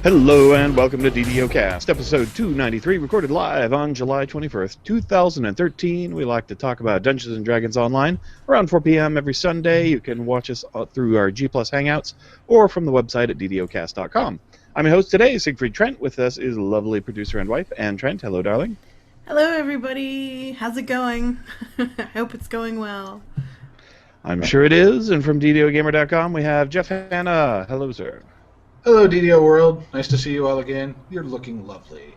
Hello and welcome to DDOcast, episode 293, recorded live on July 21st, 2013. We like to talk about Dungeons & Dragons Online around 4 p.m. every Sunday. You can watch us through our G Plus Hangouts or from the website at DDOcast.com. I'm your host today, Siegfried Trent. With us is lovely producer and wife, Anne Trent. Hello, darling. Hello, everybody. How's it going? I hope it's going well. I'm sure it is. And from DDOgamer.com, we have Jeff Hanna. Hello, sir. Hello, DDO World. Nice to see you all again. You're looking lovely.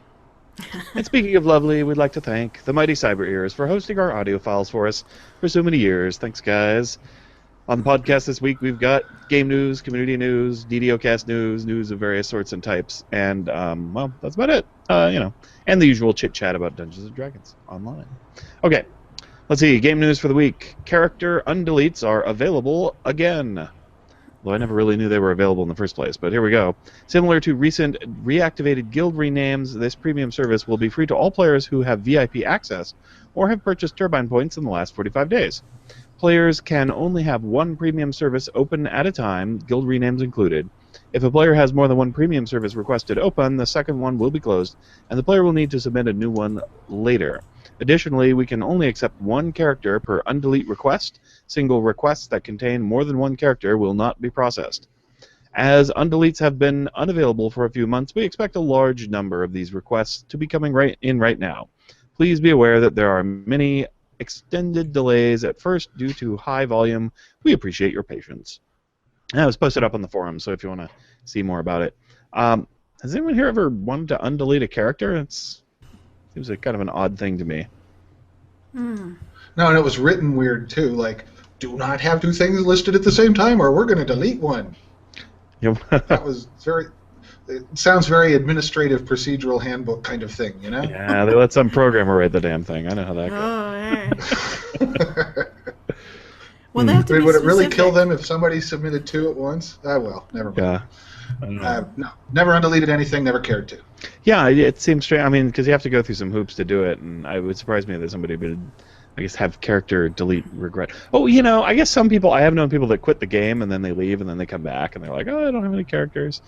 And speaking of lovely, we'd like to thank the mighty Cyber Ears for hosting our audio files for us for so many years. Thanks, guys. On the podcast this week, we've got game news, community news, DDOcast news, news of various sorts and types, and, well, that's about it. And the usual chit-chat about Dungeons & Dragons Online. Okay, let's see. Game news for the week. Character undeletes are available again. Well, I never really knew they were available in the first place, but here we go. Similar to recent reactivated guild renames, this premium service will be free to all players who have VIP access or have purchased Turbine points in the last 45 days. Players can only have one premium service open at a time, guild renames included. If a player has more than one premium service requested open, the second one will be closed, and the player will need to submit a new one later. Additionally, we can only accept one character per undelete request. Single requests that contain more than one character will not be processed. As undeletes have been unavailable for a few months, we expect a large number of these requests to be coming right now. Please be aware that there are many extended delays at first due to high volume. We appreciate your patience. And it was posted up on the forum, so if you want to see more about it. Has anyone here ever wanted to undelete a character? It was a kind of an odd thing to me. No, and it was written weird, too. Like, do not have two things listed at the same time or we're going to delete one. Yep. That was very... It sounds very administrative procedural handbook kind of thing, you know? Yeah, they let some programmer write the damn thing. I know how that goes. Well, they have to be Would it really specific. kill them if somebody submitted two at once? Well, never mind. Yeah. No, never undeleted anything, never cared to. Yeah, it seems strange. I mean, because you have to go through some hoops to do it, and it would surprise me that somebody would, I guess, have character delete regret. Oh, I guess some people, I have known people that quit the game, and then they leave, and then they come back, and they're like, oh, I don't have any characters.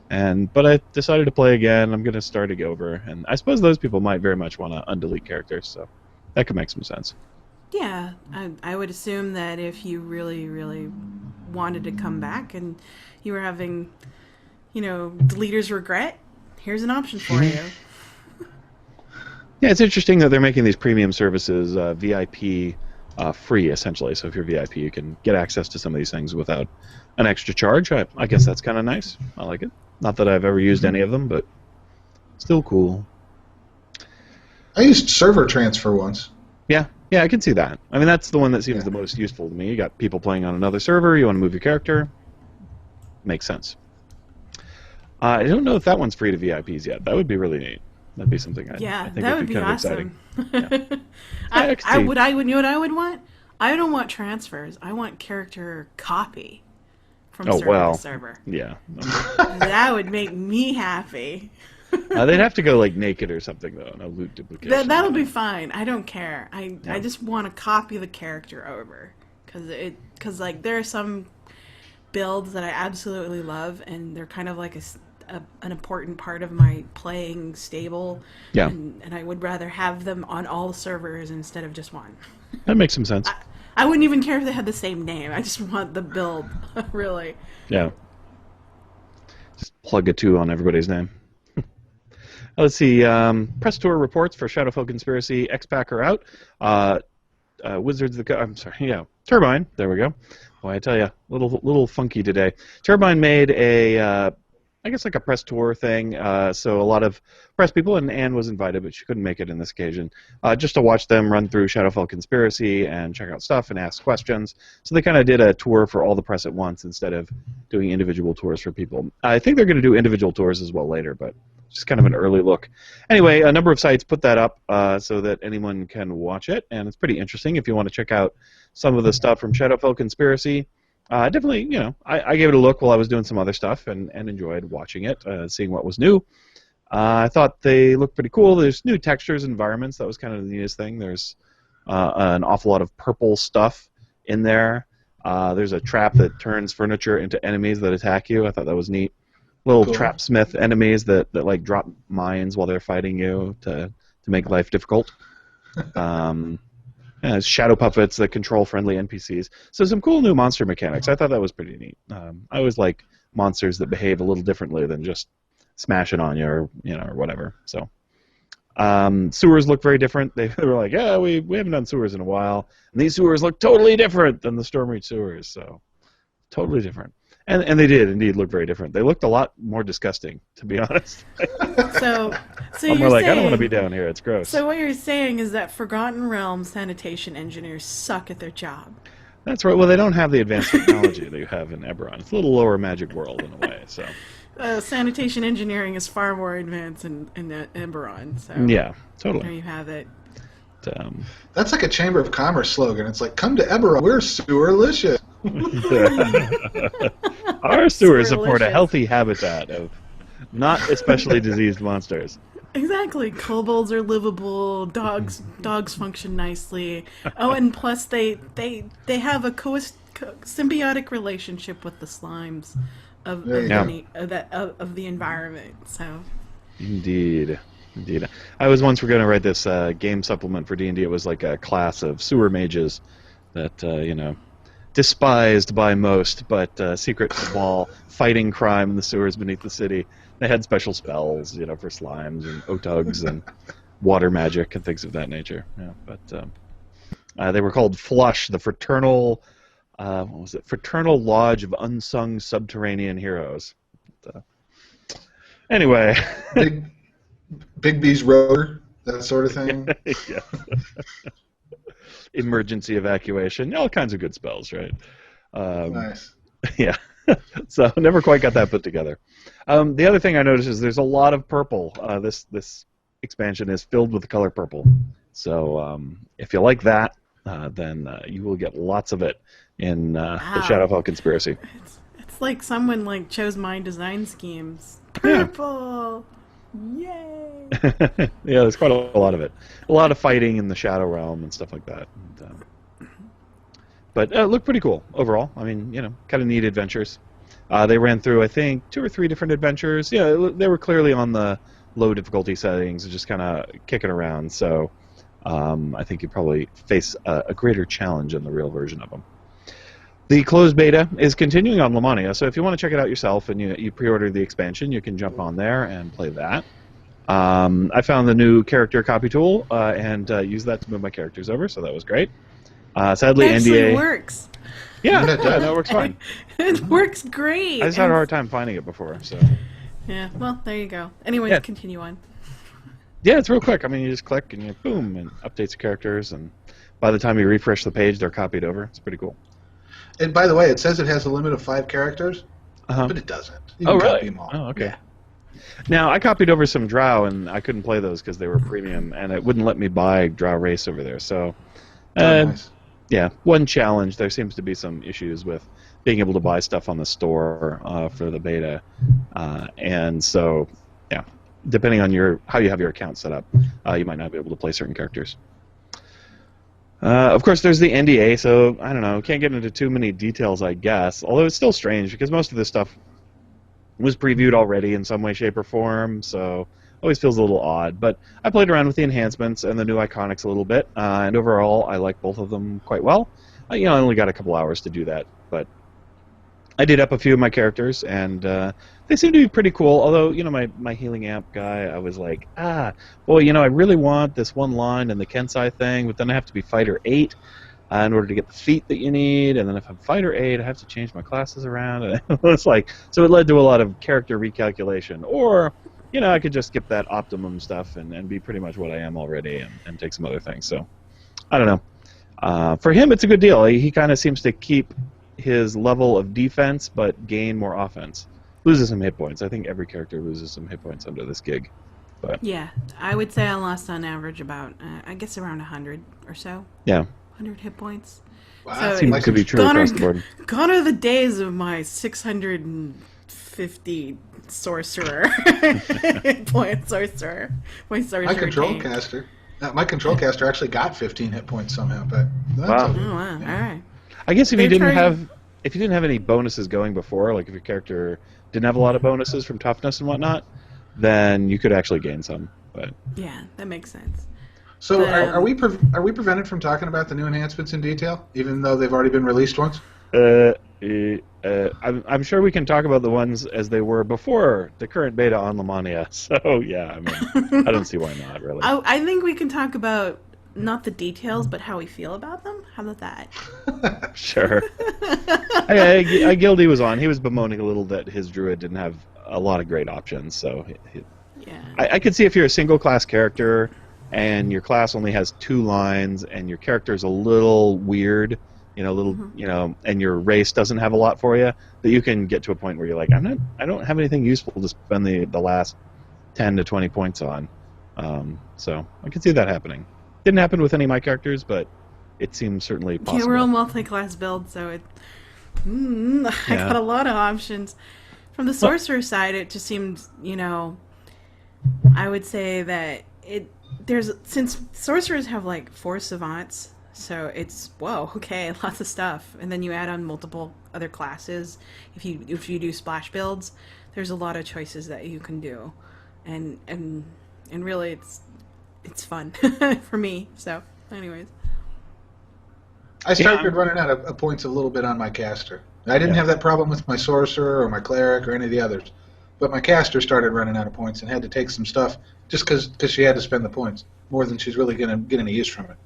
But I decided to play again. I'm going to start it over. And I suppose those people might very much want to undelete characters, so that could make some sense. Yeah, I would assume that if you really, really wanted to come back and you were having, deleter's regret, here's an option for you. Yeah, it's interesting that they're making these premium services VIP free, essentially. So if you're VIP, you can get access to some of these things without an extra charge. I guess that's kind of nice. I like it. Not that I've ever used any of them, but still cool. I used server transfer once. Yeah, I can see that. I mean, that's the one that seems the most useful to me. You got people playing on another server, you want to move your character. Makes sense. I don't know if that one's free to VIPs yet. That would be really neat. That'd be something I think that would be be kind awesome. of exciting. You know what I would want? I don't want transfers. I want character copy from server to server. Yeah. That would make me happy. They'd have to go like naked or something though, no loot duplication. That'll be fine. I don't care. I just want to copy the character over because there are some builds that I absolutely love and they're kind of like an important part of my playing stable. Yeah. And I would rather have them on all servers instead of just one. That makes some sense. I wouldn't even care if they had the same name. I just want the build, really. Yeah. Just plug a 2 on everybody's name. Let's see. Press tour reports for Shadowfell Conspiracy X-Pack are out. Wizards of the I'm sorry. Yeah, Turbine. There we go. Boy, I tell you, little funky today. Turbine made a, I guess like a press tour thing. So a lot of press people, and Anne was invited, but she couldn't make it in this occasion, just to watch them run through Shadowfell Conspiracy and check out stuff and ask questions. So they kind of did a tour for all the press at once instead of doing individual tours for people. I think they're going to do individual tours as well later, but just kind of an early look. Anyway, a number of sites put that up so that anyone can watch it, and it's pretty interesting if you want to check out some of the stuff from Shadowfell Conspiracy. Definitely, I gave it a look while I was doing some other stuff and enjoyed watching it, seeing what was new. I thought they looked pretty cool. There's new textures, environments. That was kind of the neatest thing. There's an awful lot of purple stuff in there. There's a trap that turns furniture into enemies that attack you. I thought that was neat. little Cool. trap smith enemies that like drop mines while they're fighting you to make life difficult. Shadow puppets that control friendly NPCs. So some cool new monster mechanics. I thought that was pretty neat. I always like monsters that behave a little differently than just smashing on you or whatever. So sewers look very different. They were like, yeah, we haven't done sewers in a while, and these sewers look totally different than the Stormreach sewers. So totally different. And they did indeed look very different. They looked a lot more disgusting, to be honest. So I'm more you're like, saying, I don't want to be down here. It's gross. So what you're saying is that Forgotten Realms sanitation engineers suck at their job. That's right. Well, they don't have the advanced technology that you have in Eberron. It's a little lower magic world in a way. So sanitation engineering is far more advanced in Eberron. So yeah, totally. There you have it. That's like a Chamber of Commerce slogan. It's like, come to Eberron, we're sewerlicious. Our sewers support a healthy habitat of not especially diseased monsters. Exactly. Kobolds are livable. Dogs function nicely. Oh, and plus they have a symbiotic relationship with the slimes of the environment. So. Indeed. I was once going to write this game supplement for D&D. It was like a class of sewer mages that despised by most, but secret cabal fighting crime in the sewers beneath the city. They had special spells, for slimes and otugs and water magic and things of that nature. Yeah, but they were called Flush, the fraternal, Fraternal Lodge of Unsung Subterranean Heroes. Anyway. Big B's rotor, that sort of thing. Yeah. Emergency evacuation, all kinds of good spells, right? Nice. Yeah. So never quite got that put together. The other thing I noticed is there's a lot of purple. This expansion is filled with the color purple. So if you like that, then you will get lots of it in the Shadowfell Conspiracy. It's like someone chose my design schemes. Purple. Yeah. Yay! Yeah, there's quite a lot of it. A lot of fighting in the Shadow Realm and stuff like that. But it looked pretty cool overall. I mean, kind of neat adventures. They ran through, I think, 2 or 3 different adventures. Yeah, they were clearly on the low difficulty settings, just kind of kicking around. So I think you probably face a greater challenge in the real version of them. The closed beta is continuing on Lamania, so if you want to check it out yourself and you pre-order the expansion, you can jump on there and play that. I found the new character copy tool and used that to move my characters over, so that was great. Sadly, it actually NDA works. Yeah, that works fine. It works great. I just had a hard time finding it before, so. Yeah, well, there you go. Anyways, continue on. Yeah, it's real quick. I mean, you just click and boom, and updates the characters, and by the time you refresh the page, they're copied over. It's pretty cool. And by the way, it says it has a limit of 5 characters, but it doesn't. You can copy them all. Oh, okay. Yeah. Now, I copied over some Drow, and I couldn't play those because they were premium, and it wouldn't let me buy Drow Race over there. So, Nice. Yeah, one challenge. There seems to be some issues with being able to buy stuff on the store for the beta, and so, yeah, depending on how you have your account set up, you might not be able to play certain characters. Of course, there's the NDA, so I don't know. Can't get into too many details, I guess. Although it's still strange because most of this stuff was previewed already in some way, shape, or form, so always feels a little odd. But I played around with the enhancements and the new iconics a little bit, and overall, I like both of them quite well. I only got a couple hours to do that, but I did up a few of my characters, and they seem to be pretty cool. Although, my healing amp guy, I was like, I really want this one line and the Kensai thing, but then I have to be Fighter 8 in order to get the feat that you need, and then if I'm Fighter 8, I have to change my classes around. And it's like, so it led to a lot of character recalculation. Or, I could just skip that optimum stuff and be pretty much what I am already and take some other things. So, I don't know. For him, it's a good deal. He kind of seems to keep his level of defense, but gain more offense. Loses some hit points. I think every character loses some hit points under this gig. But yeah, I would say I lost on average about, I guess around 100 or so. Yeah. 100 hit points. Wow, so seems to be true across the board. Gone are the days of my 650 sorcerer hit point sorcerer. My control caster. My control caster actually got 15 hit points somehow, but that's wow. Oh wow! Yeah. All right. I guess if you didn't have if you didn't have any bonuses going before, like if your character didn't have a lot of bonuses from toughness and whatnot, then you could actually gain some. But Yeah, that makes sense. So But, are we prevented from talking about the new enhancements in detail, even though they've already been released once? I'm sure we can talk about the ones as they were before the current beta on Lamania. So yeah, I mean, I don't see why not, really. I think we can talk about not the details, but how we feel about them. How about that? Sure. Gildy was on. He was bemoaning a little that his druid didn't have a lot of great options. So Yeah. I could see if you're a single class character and your class only has 2 lines and your character is a little weird, and your race doesn't have a lot for you, that you can get to a point where you're like, I don't have anything useful to spend the last 10 to 20 points on. So I could see that happening. Didn't happen with any of my characters, but it seems certainly possible. Yeah, we're all multi-class builds, so I got a lot of options. From the sorcerer side, it just seemed, I would say that since sorcerers have like 4 savants, so it's lots of stuff, and then you add on multiple other classes. If you do splash builds, there's a lot of choices that you can do, and really it's fun for me. So, anyways, I started running out of points a little bit on my caster. I didn't have that problem with my sorcerer or my cleric or any of the others, but my caster started running out of points and had to take some stuff just because she had to spend the points more than she's really going to get any use from it.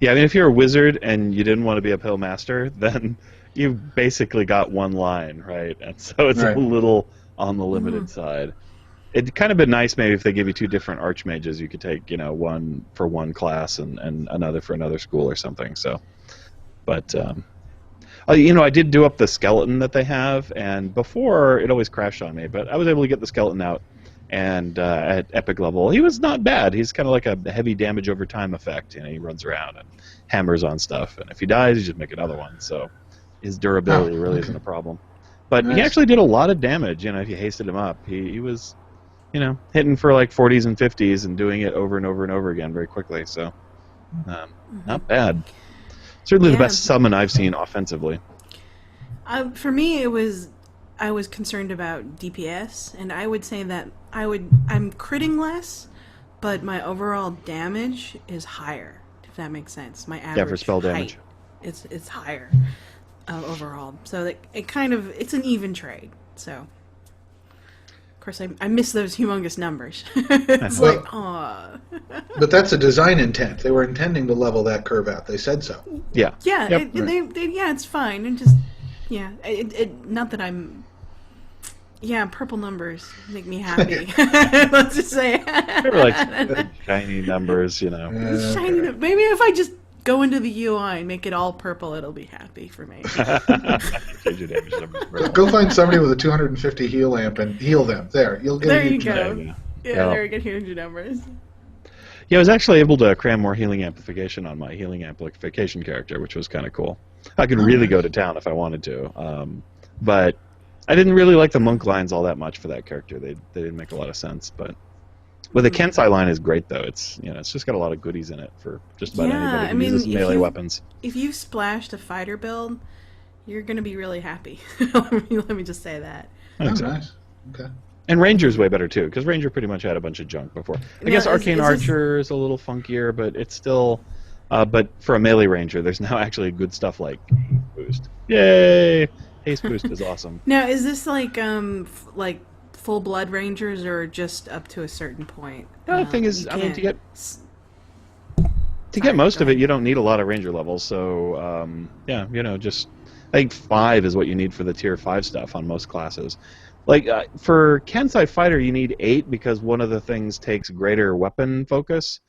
Yeah, I mean, if you're a wizard and you didn't want to be a pill master, then you basically got 1 line, right? And so it's a little on the limited side. It'd kind of been nice maybe if they give you 2 different archmages. You could take, one for one class and another for another school or something. So, but I did do up the skeleton that they have, and before it always crashed on me, but I was able to get the skeleton out, and at epic level, he was not bad. He's kind of like a heavy damage over time effect. He runs around and hammers on stuff, and if he dies, you just make another one. So his durability really isn't a problem. But he actually did a lot of damage. If you hasted him up, he was, hitting for like 40s and 50s and doing it over and over and over again very quickly. So not bad. Certainly the best summon I've seen offensively. For me, I was concerned about DPS, and I would say that I'm critting less, but my overall damage is higher. If that makes sense, my average for spell damage, it's higher overall. So it's an even trade. So. Of course, I miss those humongous numbers. It's like, aww. But that's a design intent. They were intending to level that curve out. They said so. Yeah. Yeah. Yep. It's fine. And just not that I'm. Yeah, purple numbers make me happy. Let's just say. They were like shiny numbers, Shiny. Maybe if I just go into the UI and make it all purple, it'll be happy for me. Change your damage numbers. Go find somebody with a 250 heal amp and heal them. There, you'll get. There you go. Yeah, there you get huge numbers. Yeah, I was actually able to cram more healing amplification on my healing amplification character, which was kind of cool. I could really go to town if I wanted to, but I didn't really like the monk lines all that much for that character. They didn't make a lot of sense, but. Well, the Kensai line is great though. It's it's just got a lot of goodies in it for just about anybody who uses melee weapons. If you've splashed a fighter build, you're gonna be really happy. Let me just say that. Nice. Okay. And Ranger's way better too, because Ranger pretty much had a bunch of junk before. I guess Arcane Archer is a little funkier, but it's still. But for a melee Ranger, there's now actually good stuff like Boost. Yay! Haste Boost is awesome. Now, is this like full blood Rangers or just up to a certain point? The thing is, I mean, to get most of it, you don't need a lot of Ranger levels. So, just I think 5 is what you need for the tier 5 stuff on most classes. Like for Kensai Fighter, you need 8 because one of the things takes greater weapon focus.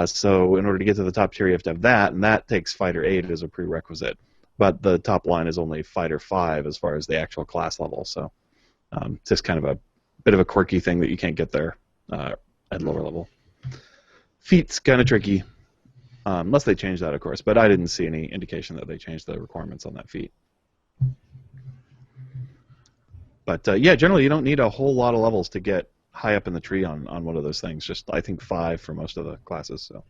So in order to get to the top tier, you have to have that, and that takes Fighter 8 as a prerequisite. But the top line is only Fighter 5 as far as the actual class level. So. It's just kind of a bit of a quirky thing that you can't get there at lower level. Feat's kind of tricky, unless they change that, of course. But I didn't see any indication that they changed the requirements on that feat. But generally you don't need a whole lot of levels to get high up in the tree on one of those things. Just I think 5 for most of the classes. So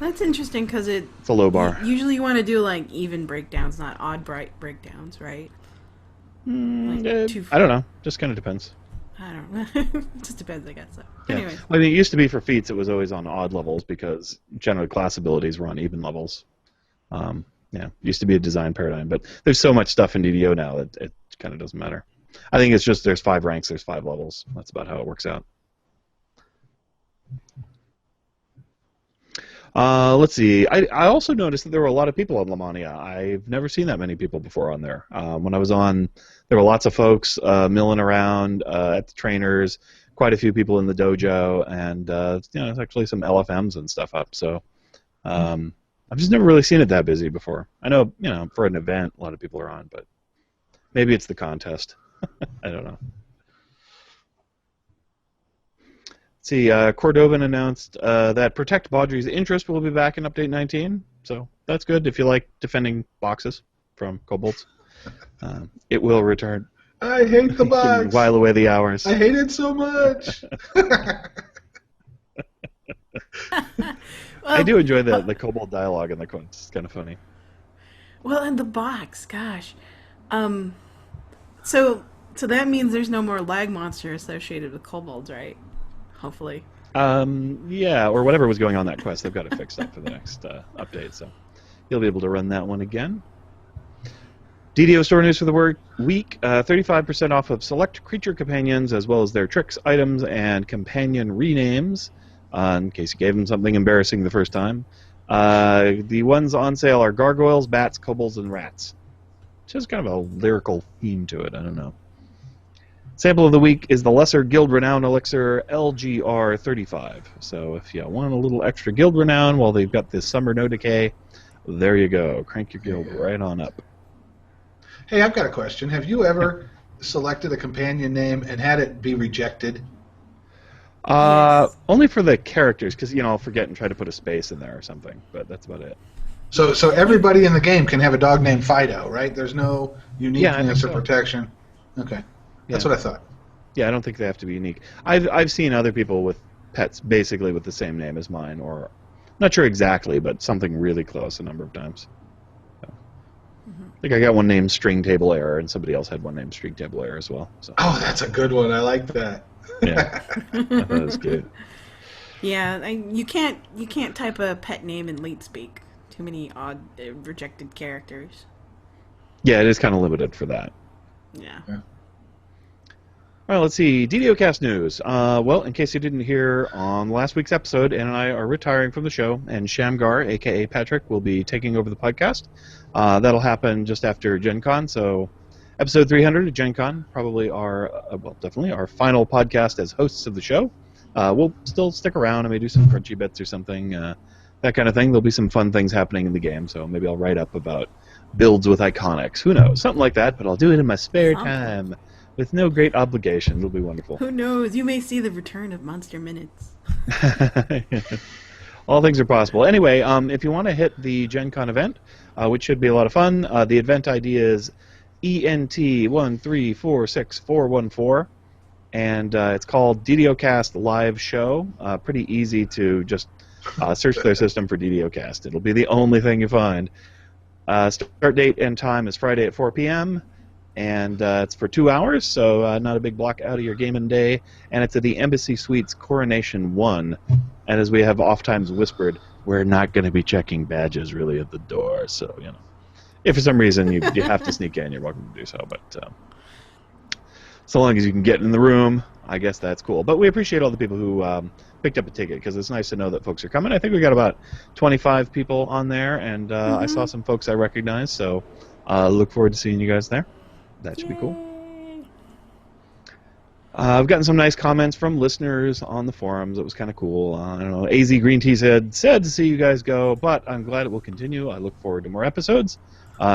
That's interesting because it's a low bar. Usually you want to do like even breakdowns, not odd breakdowns, right? I don't know. Just kind of depends. I don't know. Just depends, I guess. So. Yeah. Anyways. Well, I mean, it used to be for feats, it was always on odd levels because generally class abilities were on even levels. Yeah, it used to be a design paradigm, but there's so much stuff in DDO now that it kind of doesn't matter. I think it's just there's 5 ranks, there's 5 levels. That's about how it works out. Let's see. I also noticed that there were a lot of people on Lamania. I've never seen that many people before on there. When I was on, there were lots of folks milling around at the trainers, quite a few people in the dojo, and there's actually some LFMs and stuff up. So I've just never really seen it that busy before. I know, for an event, a lot of people are on, but maybe it's the contest. I don't know. See, Cordovan announced that Protect Baudry's Interest will be back in Update 19, so that's good if you like defending boxes from kobolds. It will return. I hate the box. While away the hours. I hate it so much. I do enjoy the kobold dialogue in the quotes. It's kind of funny. Well, and the box, gosh. So that means there's no more lag monster associated with kobolds, right? Hopefully. Yeah, or whatever was going on that quest, they've got it fixed up for the next update, so you'll be able to run that one again. DDO store news for the week: 35% off of select creature companions, as well as their tricks, items, and companion renames, in case you gave them something embarrassing the first time. The ones on sale are gargoyles, bats, kobolds, and rats. Which has kind of a lyrical theme to it, I don't know. Sample of the week is the Lesser Guild Renown Elixir LGR 35. So if you want a little extra guild renown while they've got this summer no decay, there you go. Crank your guild right on up. Hey, I've got a question. Have you ever selected a companion name and had it be rejected? Yes. Only for the characters, because I'll forget and try to put a space in there or something, but that's about it. So everybody in the game can have a dog named Fido, right? There's no uniqueness or so. protection. Okay. That's what I thought. Yeah, I don't think they have to be unique. I've seen other people with pets basically with the same name as mine, or not sure exactly, but something really close a number of times. So. I think I got one named String Table Error, and somebody else had one named String Table Error as well. So. Oh, that's a good one. I like that. Yeah, I thought it was good. Yeah, you can't type a pet name in late speak. Too many odd rejected characters. Yeah, it is kind of limited for that. Yeah. All right, let's see. DDOcast news. Well, in case you didn't hear, on last week's episode, Ann and I are retiring from the show, and Shamgar, a.k.a. Patrick, will be taking over the podcast. That'll happen just after Gen Con, so episode 300 of Gen Con, probably definitely our final podcast as hosts of the show. We'll still stick around. I may do some crunchy bits or something, that kind of thing. There'll be some fun things happening in the game, so maybe I'll write up about builds with iconics. Who knows? Something like that, but I'll do it in my spare time. With no great obligation. It'll be wonderful. Who knows? You may see the return of Monster Minutes. All things are possible. Anyway, if you want to hit the Gen Con event, which should be a lot of fun, the event ID is ENT1346414, and it's called DDOcast Live Show. Pretty easy to just search their system for DDOcast. It'll be the only thing you find. Start date and time is Friday at 4 p.m., and it's for 2 hours, so not a big block out of your gaming day. And it's at the Embassy Suites Coronation 1. And as we have oft times whispered, we're not going to be checking badges really at the door. So, if for some reason you have to sneak in, you're welcome to do so. But so long as you can get in the room, I guess that's cool. But we appreciate all the people who picked up a ticket, because it's nice to know that folks are coming. I think we got about 25 people on there, and I saw some folks I recognize. So look forward to seeing you guys there. That should be cool. I've gotten some nice comments from listeners on the forums. It was kind of cool. I don't know. AZ Green Tea said, sad to see you guys go, but I'm glad it will continue. I look forward to more episodes.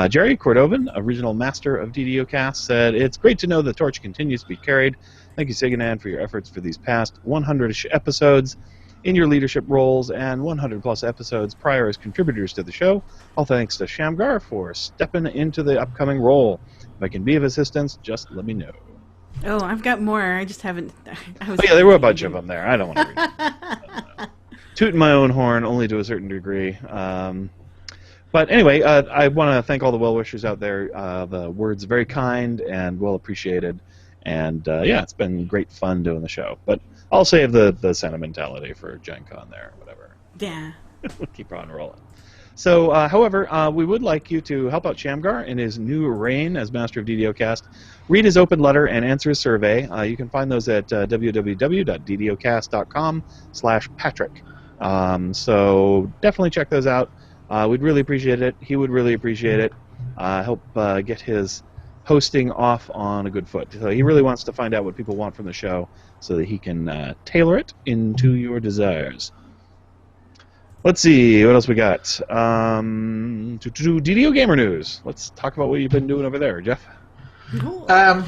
Jerry Cordovan, original master of DDOcast, said, it's great to know the torch continues to be carried. Thank you, Siganan, for your efforts for these past 100-ish episodes in your leadership roles and 100-plus episodes prior as contributors to the show. All thanks to Shamgar for stepping into the upcoming role. If I can be of assistance, just let me know. Oh, I've got more. I just haven't. Yeah, there were a bunch of them there. I don't want to read them. tooting my own horn only to a certain degree. But anyway, I want to thank all the well-wishers out there. The words are very kind and well appreciated. And yeah, it's been great fun doing the show. But I'll save the sentimentality for Gencon there or whatever. Yeah. We'll keep on rolling. So, however, we would like you to help out Shamgar in his new reign as Master of DDOcast. Read his open letter and answer his survey. You can find those at www.ddocast.com/Patrick. So definitely check those out. We'd really appreciate it. He would really appreciate it. Help get his hosting off on a good foot. So he really wants to find out what people want from the show so that he can tailor it into your desires. Let's see, what else we got? DDO Gamer News. Let's talk about what you've been doing over there, Jeff. Well,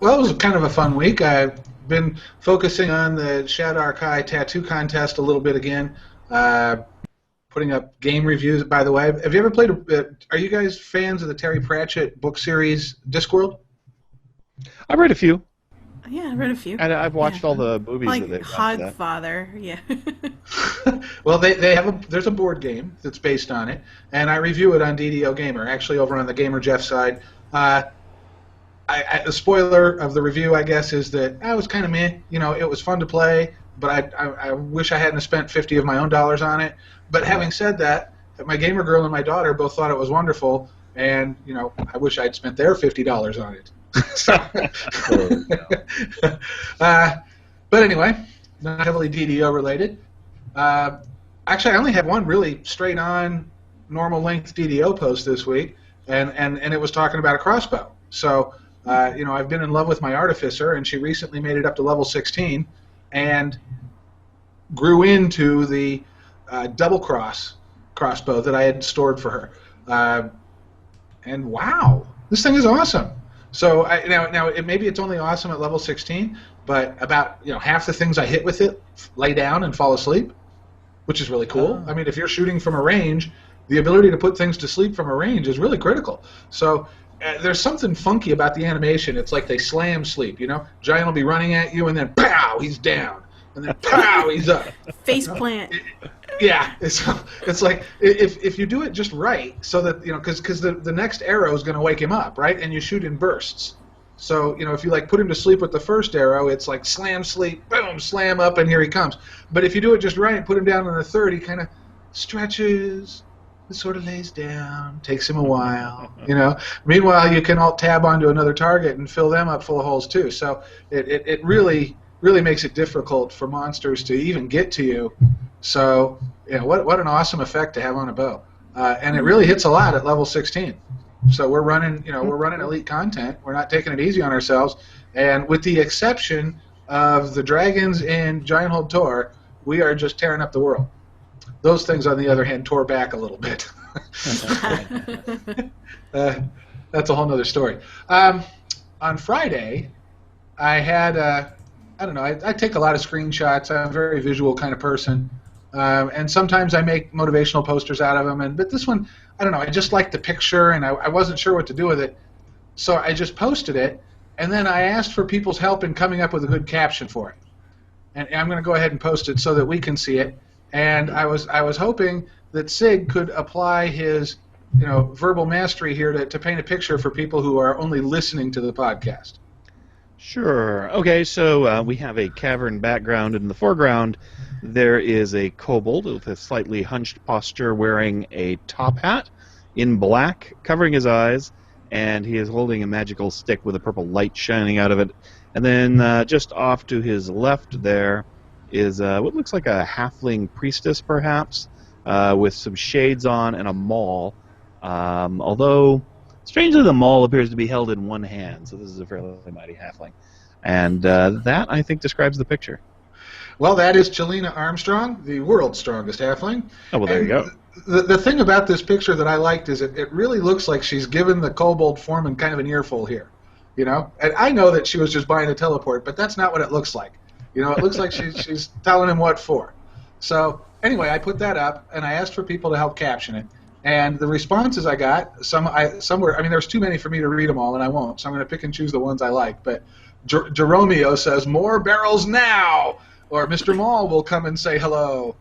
it was kind of a fun week. I've been focusing on the Shadow Archive tattoo contest a little bit again. Putting up game reviews, by the way. Have you ever played, are you guys fans of the Terry Pratchett book series, Discworld? I've read a few. Yeah, I read a few. And I've watched all the movies like that they've done. Like Hogfather, yeah. Well, they have there's a board game that's based on it, and I review it on DDO Gamer, actually over on the Gamer Jeff side. The spoiler of the review, I guess, is that I was kind of meh. You know, it was fun to play, but I wish I hadn't spent 50 of my own dollars on it. But having said that, my gamer girl and my daughter both thought it was wonderful, and you know, I wish I'd spent their $50 on it. But anyway, not heavily DDO related. Actually, I only had one really straight-on, normal-length DDO post this week, and it was talking about a crossbow. So, you know, I've been in love with my artificer, and she recently made it up to level 16, and grew into the double crossbow that I had stored for her. And wow, this thing is awesome. So now maybe it's only awesome at level 16, but about half the things I hit with it lay down and fall asleep, which is really cool. I mean, if you're shooting from a range, the ability to put things to sleep from a range is really critical. So there's something funky about the animation. It's like they slam sleep. Giant will be running at you, and then pow, he's down, and then pow, he's up. Face plant. Yeah, it's like if you do it just right, so that because the next arrow is going to wake him up, right? And you shoot in bursts. So if you put him to sleep with the first arrow, it's like slam sleep, boom, slam up, and here he comes. But if you do it just right, put him down on the third, he kind of stretches, sort of lays down, takes him a while. Meanwhile, you can alt tab onto another target and fill them up full of holes too. So it really makes it difficult for monsters to even get to you. So, what an awesome effect to have on a bow, and it really hits a lot at level 16. So we're running elite content. We're not taking it easy on ourselves, and with the exception of the dragons in Giant Hold Tor, we are just tearing up the world. Those things, on the other hand, tore back a little bit. That's a whole nother story. On Friday, I had I don't know. I take a lot of screenshots. I'm a very visual kind of person. And sometimes I make motivational posters out of them. But this one, I don't know. I just liked the picture, and I wasn't sure what to do with it. So I just posted it, and then I asked for people's help in coming up with a good caption for it. And I'm going to go ahead and post it so that we can see it. And I was hoping that Sig could apply his verbal mastery here to paint a picture for people who are only listening to the podcast. Sure. Okay, so we have a cavern background. In the foreground, there is a kobold with a slightly hunched posture wearing a top hat in black, covering his eyes, and he is holding a magical stick with a purple light shining out of it. And then just off to his left there is what looks like a halfling priestess, perhaps, with some shades on and a maul. Although, strangely, the maul appears to be held in one hand, so this is a fairly mighty halfling. And that, I think, describes the picture. Well, that is Chelina Armstrong, the world's strongest halfling. Oh, well, there you go. The thing about this picture that I liked is it really looks like she's given the kobold foreman kind of an earful here. And I know that she was just buying a teleport, but that's not what it looks like. It looks like she's telling him what for. So, anyway, I put that up, and I asked for people to help caption it. And the responses I got, there's too many for me to read them all, and I won't, so I'm going to pick and choose the ones I like. But Jeromeo says, "More barrels now!" Or Mr. Maul will come and say hello.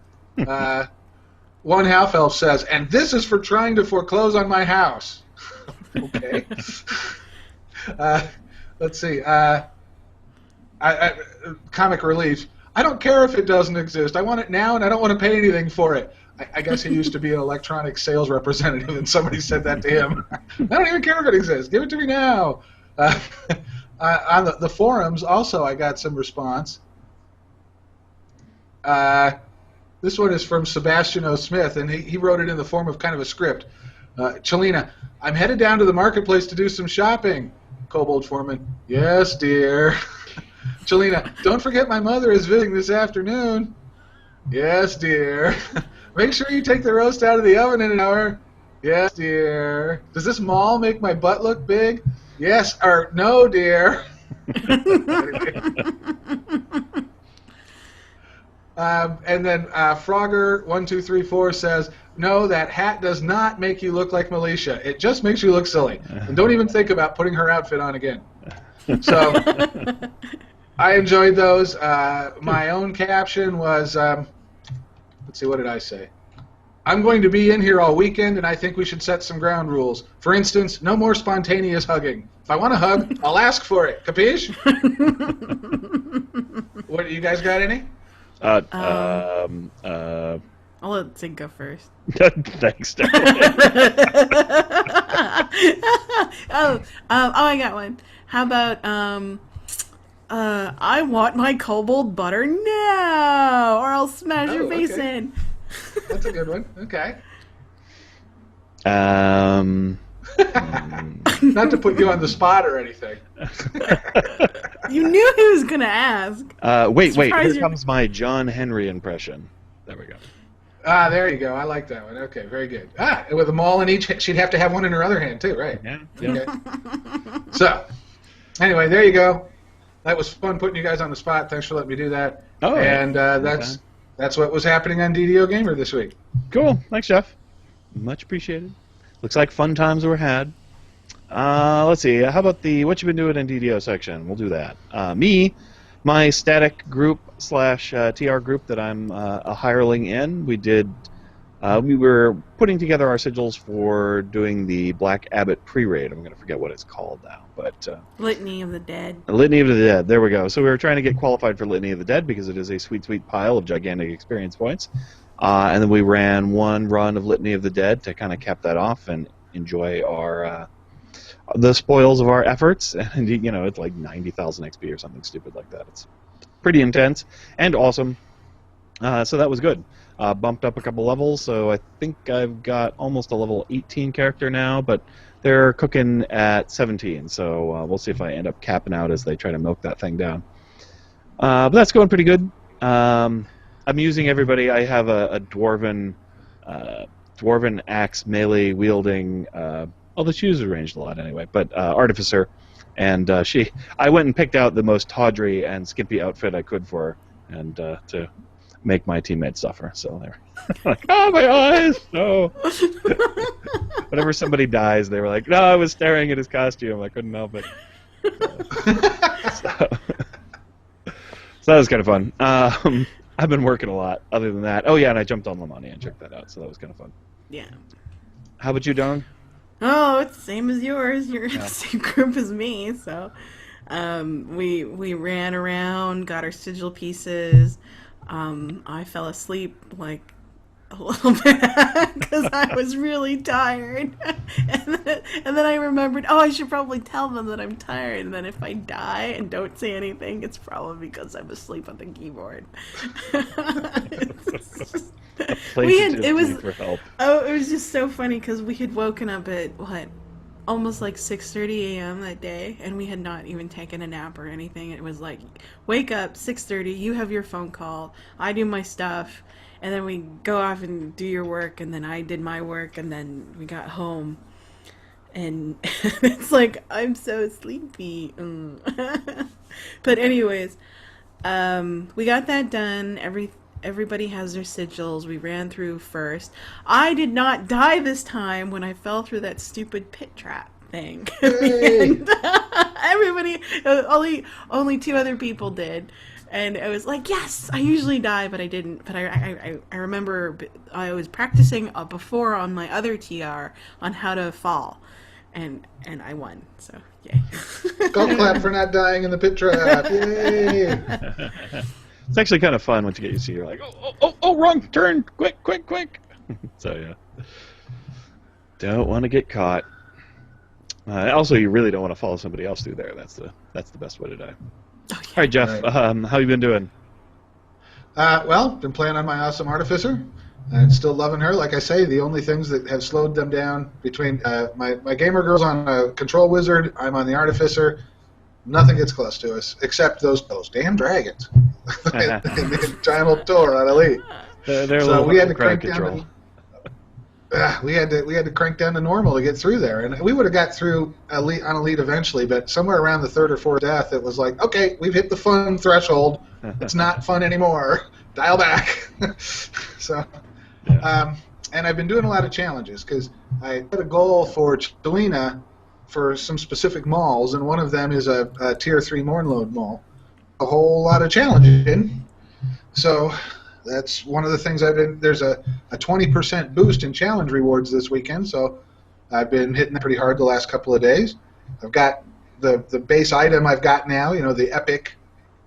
One half elf says, and this is for trying to foreclose on my house. Okay. Let's see. Comic Relief. I don't care if it doesn't exist. I want it now, and I don't want to pay anything for it. I guess he used to be an electronic sales representative, and somebody said that to him. I don't even care if it exists. Give it to me now. On the forums, also, I got some response. This one is from Sebastian O. Smith, and he wrote it in the form of kind of a script. Chelina, I'm headed down to the marketplace to do some shopping. Kobold Foreman, yes, dear. Chelina, don't forget my mother is visiting this afternoon. Yes, dear. Make sure you take the roast out of the oven in an hour. Yes, dear. Does this mall make my butt look big? Yes, or no, dear. And then Frogger1234 says, no, that hat does not make you look like Militia. It just makes you look silly. And don't even think about putting her outfit on again. So I enjoyed those. My own caption was, let's see, what did I say? I'm going to be in here all weekend, and I think we should set some ground rules. For instance, no more spontaneous hugging. If I want to hug, I'll ask for it. Capiche? What, you guys got any? I'll let Sid go first. Thanks, Dad. I got one. How about I want my kobold butter now, or I'll smash your face in. That's a good one. Okay. Not to put you on the spot or anything. You knew he was gonna ask. Wait. Here comes my John Henry impression. There we go. There you go. I like that one. Okay, very good. With them all in each, she'd have to have one in her other hand too, right? Yeah. Okay. So, anyway, there you go. That was fun putting you guys on the spot. Thanks for letting me do that. Oh, and that's what was happening on DDO Gamer this week. Cool. Thanks, Jeff. Much appreciated. Looks like fun times were had. Let's see. How about the what you been doing in DDO section? We'll do that. My static group / TR group that I'm a hireling in. We were putting together our sigils for doing the Black Abbot pre-raid. I'm going to forget what it's called now, but Litany of the Dead. Litany of the Dead. There we go. So we were trying to get qualified for Litany of the Dead because it is a sweet, sweet pile of gigantic experience points. And then we ran one run of Litany of the Dead to kind of cap that off and enjoy our the spoils of our efforts. And it's like 90,000 XP or something stupid like that. It's pretty intense and awesome. So that was good. Bumped up a couple levels, so I think I've got almost a level 18 character now, but they're cooking at 17, so we'll see if I end up capping out as they try to milk that thing down. But that's going pretty good. I'm using everybody. I have a dwarven axe melee wielding. The shoes are ranged a lot anyway, but artificer, and I went and picked out the most tawdry and skimpy outfit I could for her, and to make my teammates suffer. So they're like, oh, my eyes! No. Whenever somebody dies, they were like, no, I was staring at his costume. I couldn't help it. So that was kind of fun. I've been working a lot other than that. Oh, yeah, and I jumped on Lamani and checked that out, so that was kind of fun. Yeah. How about you, Dong? Oh, it's the same as yours. You're in the same group as me, so we ran around, got our sigil pieces. I fell asleep like a little bit because I was really tired, and then I remembered, I should probably tell them that I'm tired, and then if I die and don't say anything, it's probably because I'm asleep on the keyboard. It was just so funny because we had woken up at almost like 6:30 a.m. that day, and we had not even taken a nap or anything. It was like, wake up, 6:30, you have your phone call, I do my stuff, and then we go off and do your work, and then I did my work, and then we got home, and it's like, I'm so sleepy. But anyways, we got that done. Everybody has their sigils. We ran through first. I did not die this time when I fell through that stupid pit trap thing. Hey. And everybody, only 2 other people did. And I was like, yes, I usually die, but I didn't. But I remember I was practicing before on my other TR on how to fall, and I won. So yay! Go clap for not dying in the pit trap! Yay! It's actually kind of fun once you get used to it. You're like, oh, wrong turn! Quick! So yeah, don't want to get caught. Also, you really don't want to follow somebody else through there. That's the best way to die. Oh, yeah. All right, Jeff, Right. how you been doing? Well, been playing on my awesome Artificer, and still loving her. Like I say, the only things that have slowed them down between my gamer girl's on a Control Wizard, I'm on the Artificer. Nothing gets close to us except those damn dragons. The giant old tour on Elite. They're So we had to crank control. down. We had to crank down to normal to get through there, and we would have got through Elite on Elite eventually. But somewhere around the third or fourth death, it was like, okay, we've hit the fun threshold. It's not fun anymore. Dial back. So, and I've been doing a lot of challenges because I had a goal for Chelina for some specific malls, and one of them is a Tier 3 Mornload mall. A whole lot of challenging. So that's one of the things I've been. There's a 20% boost in challenge rewards this weekend, so I've been hitting it pretty hard the last couple of days. I've got the base item I've got now, the Epic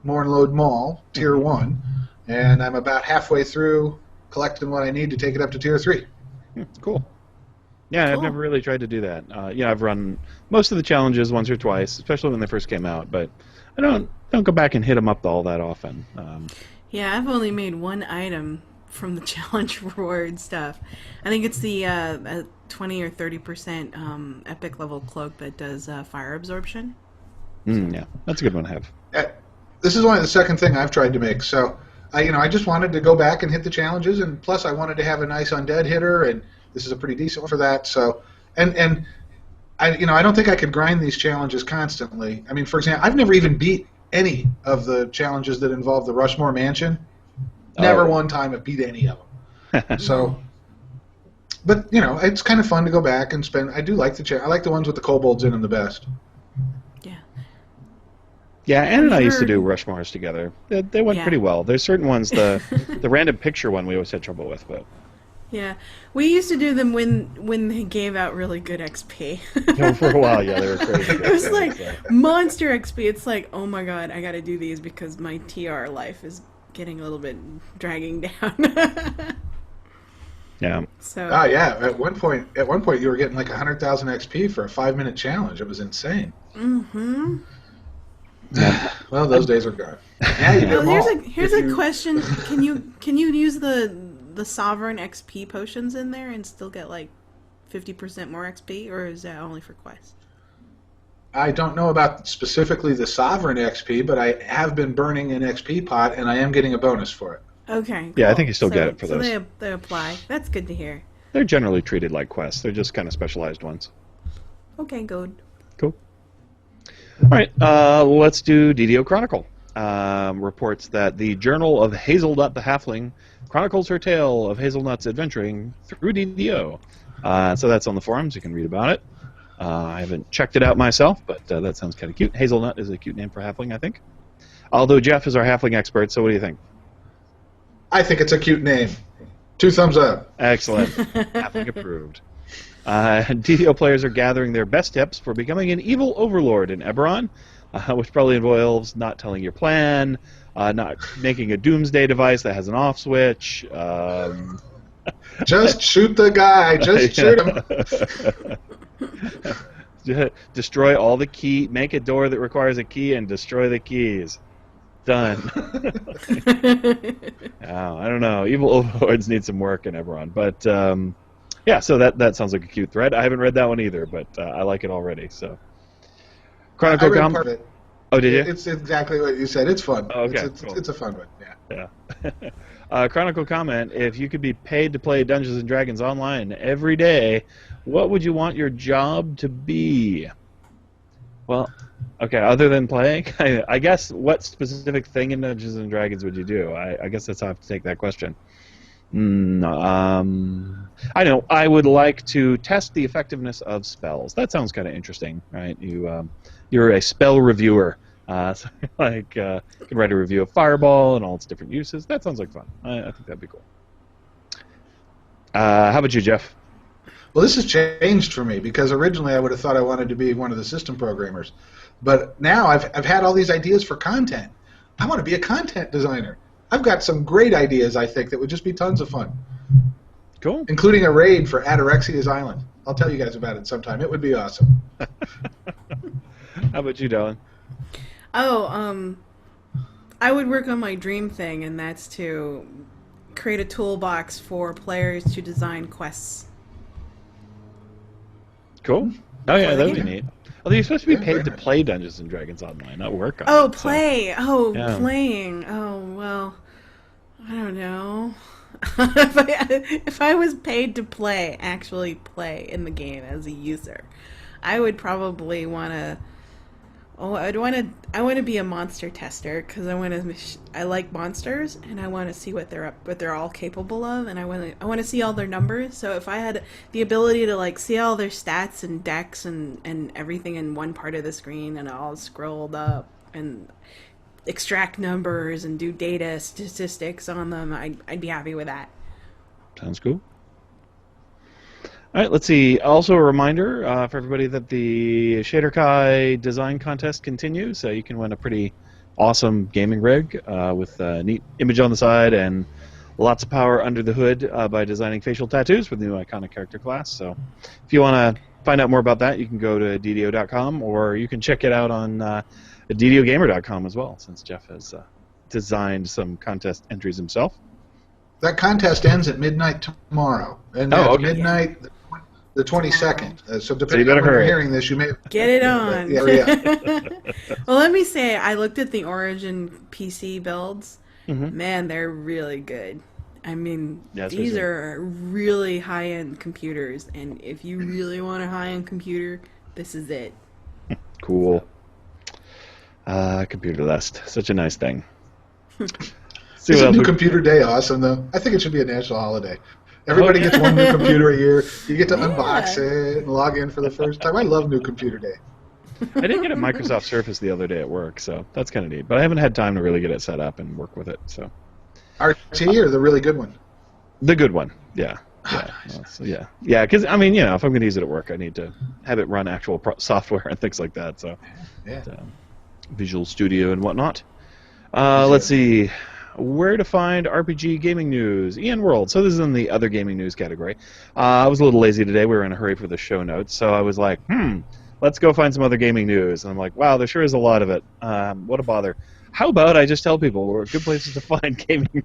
Mornload Mall, Tier 1, and I'm about halfway through collecting what I need to take it up to Tier 3. Cool. Yeah, Cool. I've never really tried to do that. I've run most of the challenges once or twice, especially when they first came out, but I don't go back and hit them up all that often. Yeah, I've only made one item from the challenge reward stuff. I think it's the 20 or 30% epic level cloak that does fire absorption. Yeah, that's a good one to have. This is only the second thing I've tried to make, so I just wanted to go back and hit the challenges, and plus I wanted to have a nice undead hitter, and this is a pretty decent one for that. So, and I don't think I could grind these challenges constantly. I mean, for example, I've never even beat any of the challenges that involve the Rushmore Mansion. Never one time have beat any of them. So, but it's kind of fun to go back and spend. I do like I like the ones with the kobolds in them the best. Yeah. Yeah, Ann and I used to do Rushmores together. They went pretty well. There's certain ones, the random picture one we always had trouble with, but Yeah, we used to do them when they gave out really good XP. for a while, yeah, they were crazy. It was like monster XP. It's like, oh my god, I got to do these because my TR life is getting a little bit dragging down. Yeah. So. Oh yeah, at one point you were getting like 100,000 XP for a 5-minute challenge. It was insane. Mm-hmm. Yeah. Well, those days are gone. Yeah, you get Well, them all. here's a question. Can you use the Sovereign XP potions in there and still get like 50% more XP, or is that only for quests? I don't know about specifically the Sovereign XP, but I have been burning an XP pot, and I am getting a bonus for it. Okay. Cool. Yeah, I think you still get it for those. So they apply. That's good to hear. They're generally treated like quests. They're just kind of specialized ones. Okay, good. Cool. All right, let's do DDO Chronicle. Reports that the Journal of Hazelnut the Halfling chronicles her tale of Hazelnut's adventuring through DDO. So that's on the forums. You can read about it. I haven't checked it out myself, but that sounds kind of cute. Hazelnut is a cute name for halfling, I think. Although Jeff is our halfling expert, so what do you think? I think it's a cute name. 2 thumbs up. Excellent. Halfling approved. DDO players are gathering their best tips for becoming an evil overlord in Eberron, which probably involves not telling your plan, not making a doomsday device that has an off switch. Just shoot the guy. Just shoot him. Destroy all the key. Make a door that requires a key and destroy the keys. Done. I don't know. Evil overlords need some work in Eberron, but yeah. So that sounds like a cute thread. I haven't read that one either, but I like it already. So Chronicle. I read part of it. Oh, did you? It's exactly what you said. It's fun. Oh, okay, It's cool. a fun one. Yeah. Chronicle comment: if you could be paid to play Dungeons and Dragons online every day, what would you want your job to be? Well, okay, other than playing, I guess what specific thing in Dungeons and Dragons would you do? I guess that's how I have to take that question. I know. I would like to test the effectiveness of spells. That sounds kind of interesting, right? You're a spell reviewer. So like, you can write a review of Fireball and all its different uses. That sounds like fun. I think that'd be cool. How about you, Jeff? Well, this has changed for me because originally I would have thought I wanted to be one of the system programmers. But now I've had all these ideas for content. I want to be a content designer. I've got some great ideas, I think, that would just be tons of fun. Cool. Including a raid for Atarexia's Island. I'll tell you guys about it sometime. It would be awesome. How about you, Dylan? Oh, I would work on my dream thing, and that's to create a toolbox for players to design quests. Cool. Oh yeah, that would be game. neat. Although you're supposed to be paid to play Dungeons and Dragons online, not work on it. Oh, so- play! Oh, Yeah. playing! Oh, well, I don't know. If I was paid to play, actually play in the game as a user, I would probably want to. Oh, I want to be a monster tester because I like monsters and I want to see what they're all capable of, and I want to see all their numbers. So if I had the ability to like see all their stats and decks and everything in one part of the screen, and all scrolled up and extract numbers and do data statistics on them, I'd be happy with that. Sounds cool. All right, let's see. Also a reminder for everybody that the Shader Kai design contest continues. So you can win a pretty awesome gaming rig with a neat image on the side and lots of power under the hood by designing facial tattoos for the new iconic character class. So if you want to find out more about that, you can go to DDO.com, or you can check it out on DDOgamer.com as well, since Jeff has designed some contest entries himself. That contest ends at midnight tomorrow. And Oh, at okay. midnight, the 22nd. So you depending better on when hurry. you're hearing this, you may... Get it on. Yeah, yeah. Well, let me say, I looked at the Origin PC builds. Mhm. Man, they're really good. I mean, Yeah, that's these what are really high-end computers, and if you really want a high-end computer, this is it. Cool. Computer list. Such a nice thing. See what Isn't else New we- Computer Day awesome, though? I think it should be a national holiday. Everybody gets one new computer a year. You get to unbox it and log in for the first time. I love New Computer Day. I did get a Microsoft Surface the other day at work, so that's kind of neat. But I haven't had time to really get it set up and work with it. So RT or the really good one? the good one, yeah, yeah. Because I mean, if I'm going to use it at work, I need to have it run actual software and things like that. So Yeah. Visual Studio and whatnot. Let's see. Where to find RPG gaming news? Ian World. So this is in the other gaming news category. I was a little lazy today. We were in a hurry for the show notes. So I was like, let's go find some other gaming news. And I'm like, wow, there sure is a lot of it. What a bother. How about I just tell people where good places to find gaming news?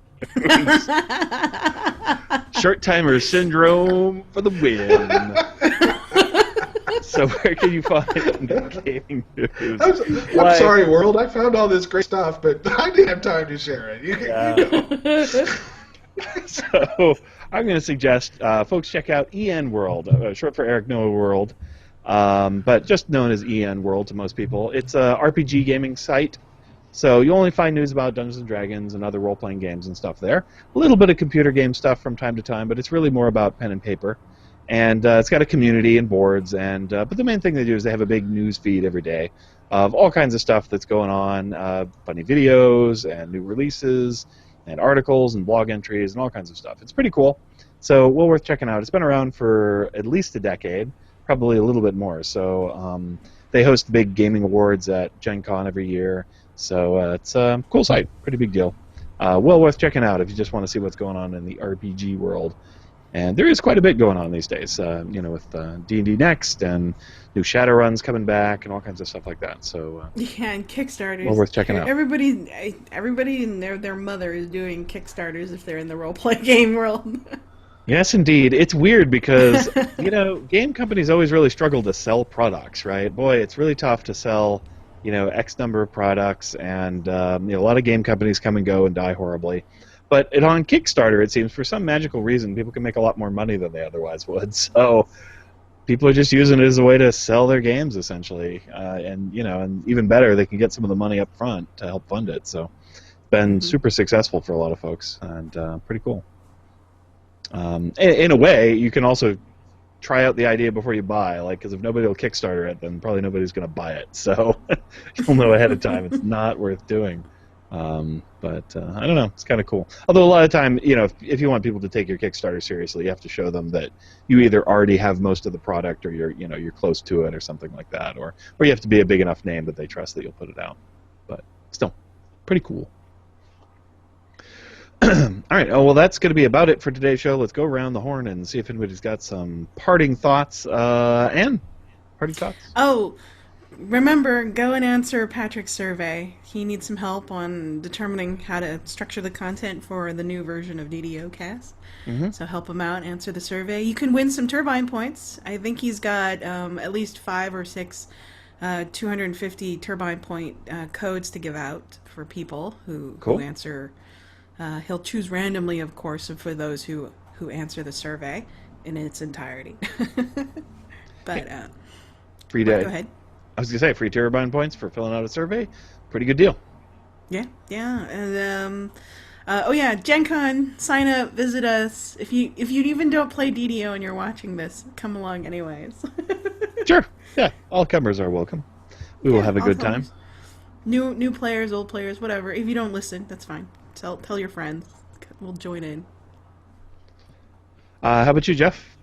Short timer syndrome for the win. So where can you find gaming news? I'm sorry, world. I found all this great stuff, but I didn't have time to share it. You go. So I'm going to suggest folks check out EN World, short for Eric Noah World, but just known as EN World to most people. It's a RPG gaming site, so you only find news about Dungeons and Dragons and other role-playing games and stuff there. A little bit of computer game stuff from time to time, but it's really more about pen and paper. And it's got a community and boards, and but the main thing they do is they have a big news feed every day of all kinds of stuff that's going on, funny videos and new releases and articles and blog entries and all kinds of stuff. It's pretty cool. So well worth checking out. It's been around for at least a decade, probably a little bit more. So they host big gaming awards at Gencon every year. So it's a cool site, pretty big deal. Well worth checking out if you just want to see what's going on in the RPG world. And there is quite a bit going on these days, with D&D Next and new Shadowruns coming back and all kinds of stuff like that. So Yeah, and Kickstarters. well worth checking out. Everybody and their mother is doing Kickstarters if they're in the role-play game world. Yes, indeed. It's weird because, game companies always really struggle to sell products, right? Boy, it's really tough to sell, X number of products, and a lot of game companies come and go and die horribly. But on Kickstarter, it seems, for some magical reason, people can make a lot more money than they otherwise would. So people are just using it as a way to sell their games, essentially. And even better, they can get some of the money up front to help fund it. So it's been super successful for a lot of folks, and pretty cool. In a way, you can also try out the idea before you buy. Like, because if nobody will Kickstarter it, then probably nobody's going to buy it. So you'll know ahead of time it's not worth doing. But I don't know. It's kind of cool. Although a lot of time, if you want people to take your Kickstarter seriously, you have to show them that you either already have most of the product, or you're close to it, or something like that, or you have to be a big enough name that they trust that you'll put it out. But still, pretty cool. All right. Oh, well, that's going to be about it for today's show. Let's go around the horn and see if anybody's got some parting thoughts. Anne, parting thoughts? Oh, remember, go and answer Patrick's survey. He needs some help on determining how to structure the content for the new version of DDOcast. Mm-hmm. So help him out, answer the survey. You can win some turbine points. I think he's got at least 5 or 6 250 turbine point codes to give out for people who answer. He'll choose randomly, of course, for those who answer the survey in its entirety. But free day. Go ahead. I was gonna say free turbine points for filling out a survey. Pretty good deal. Yeah. And Gencon, sign up, visit us. If you even don't play DDO and you're watching this, come along anyways. Sure. Yeah, all comers are welcome. We will have a good time. New players, old players, whatever. If you don't listen, that's fine. Tell your friends. We'll join in. How about you, Jeff?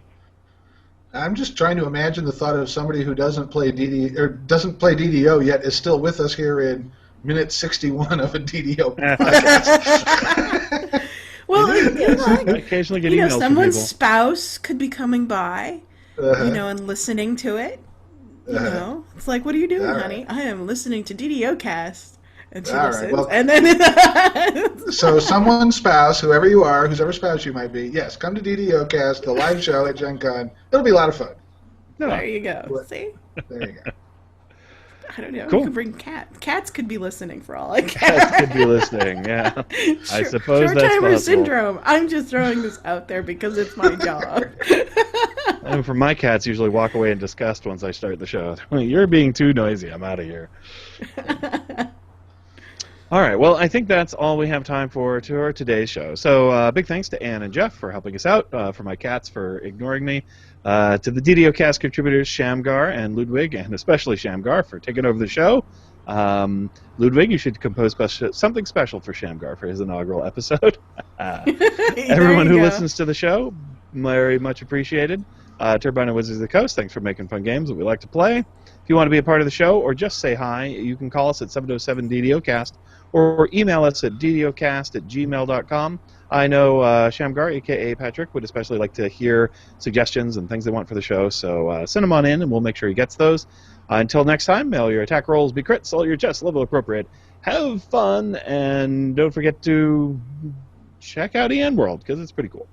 I'm just trying to imagine the thought of somebody who doesn't play DDO yet is still with us here in minute 61 of a DDO podcast. Well, occasionally get emails from someone's people. Spouse could be coming by, and listening to it. It's like, what are you doing, honey? I am listening to DDOcast. And she listens. Right, well, and then so someone's spouse, whoever you are, whosever spouse you might be, yes, come to DDOcast, the live show at Gen Con. It'll be a lot of fun. There you go. See? There you go. I don't know. Cool. You could bring cats. Cats could be listening for all I care. Cats could be listening, yeah. I suppose that's Short-timer possible. syndrome. I'm just throwing this out there because it's my job. And for my cats, usually walk away in disgust once I start the show. You're being too noisy. I'm out of here. All right, well, I think that's all we have time for today's show. So big thanks to Anne and Jeff for helping us out, for my cats for ignoring me, to the DDOcast contributors Shamgar and Ludwig, and especially Shamgar for taking over the show. Ludwig, you should compose something special for Shamgar for his inaugural episode. Everyone who listens to the show, very much appreciated. Turbine and Wizards of the Coast, thanks for making fun games that we like to play. If you want to be a part of the show or just say hi, you can call us at 707-DDOcast or email us at ddocast@gmail.com. I know Shamgar, a.k.a. Patrick, would especially like to hear suggestions and things they want for the show, so send them on in and we'll make sure he gets those. Until next time, may all your attack rolls be crits, all your chests level appropriate. Have fun, and don't forget to check out EN World, because it's pretty cool.